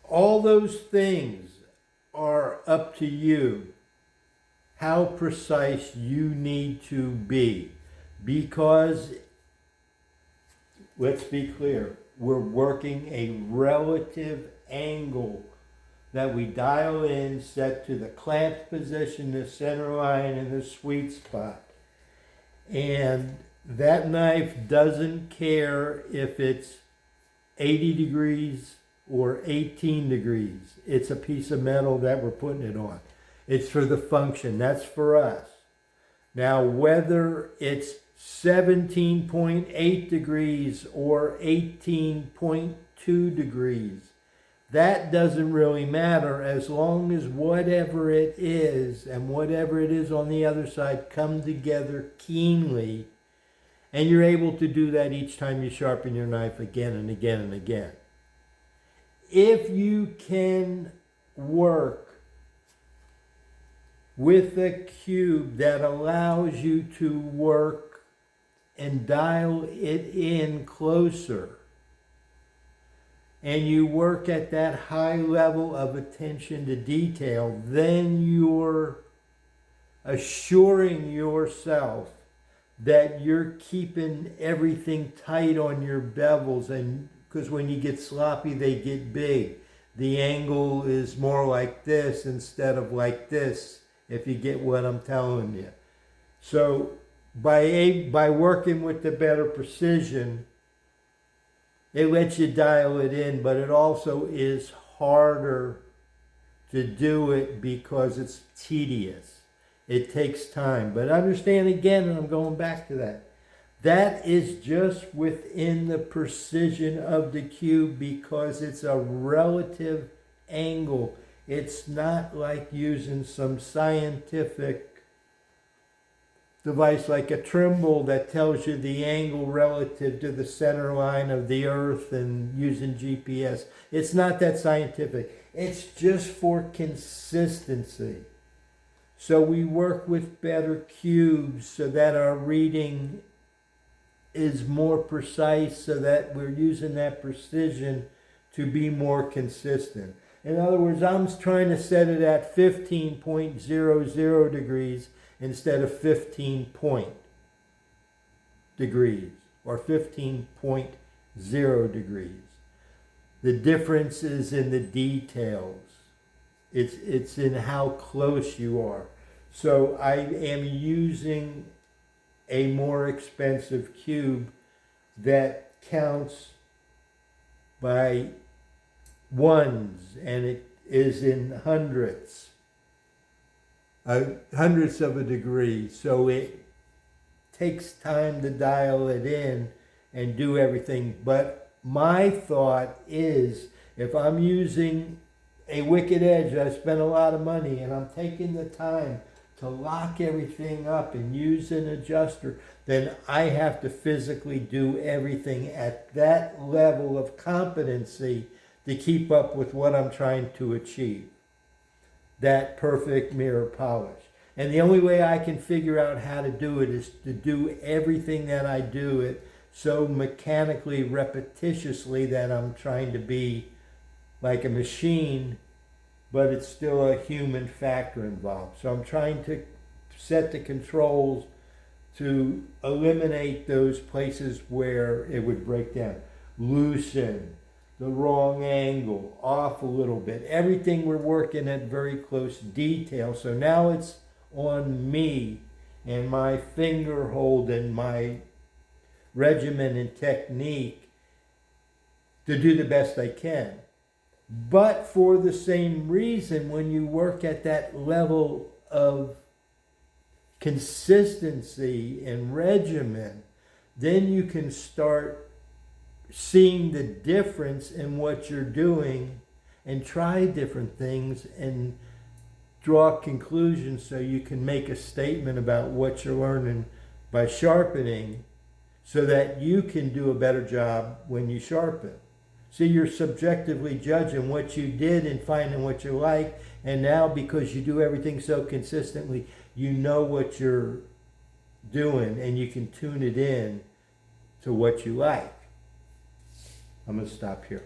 all those things are up to you, how precise you need to be. Because, let's be clear, we're working a relative angle that we dial in, set to the clamp position, the center line, and the sweet spot. And that knife doesn't care if it's 80 degrees or 18 degrees. It's a piece of metal that we're putting it on. It's for the function. That's for us. Now, whether it's 17.8 degrees or 18.2 degrees, that doesn't really matter as long as whatever it is and whatever it is on the other side come together keenly, and you're able to do that each time you sharpen your knife again and again and again. If you can work with a cube that allows you to work and dial it in closer, and you work at that high level of attention to detail, then you're assuring yourself that you're keeping everything tight on your bevels, and because when you get sloppy, they get big. The angle is more like this instead of like this, if you get what I'm telling you. So by working with the better precision, it lets you dial it in, but it also is harder to do it because it's tedious. It takes time. But understand again, and I'm going back to that, that is just within the precision of the cube because it's a relative angle. It's not like using some scientific device like a Trimble that tells you the angle relative to the center line of the earth and using GPS. It's not that scientific. It's just for consistency. So we work with better cubes so that our reading is more precise, so that we're using that precision to be more consistent. In other words, I'm trying to set it at 15.00 degrees instead of 15 point degrees or 15.0 degrees. The difference is in the details. It's in how close you are. So I am using a more expensive cube that counts by ones, and it is in hundredths of a degree. So it takes time to dial it in and do everything. But my thought is, if I'm using a Wicked Edge, I spent a lot of money, and I'm taking the time to lock everything up and use an adjuster, then I have to physically do everything at that level of competency to keep up with what I'm trying to achieve. That perfect mirror polish. And the only way I can figure out how to do it is to do everything that I do it so mechanically, repetitiously, that I'm trying to be like a machine, but it's still a human factor involved. So I'm trying to set the controls to eliminate those places where it would break down. Loosen, the wrong angle, off a little bit. Everything we're working at very close detail. So now it's on me and my finger hold and my regimen and technique to do the best I can. But for the same reason, when you work at that level of consistency and regimen, then you can start seeing the difference in what you're doing and try different things and draw conclusions so you can make a statement about what you're learning by sharpening so that you can do a better job when you sharpen. So you're subjectively judging what you did and finding what you like, and now because you do everything so consistently, you know what you're doing and you can tune it in to what you like. I'm going to stop here.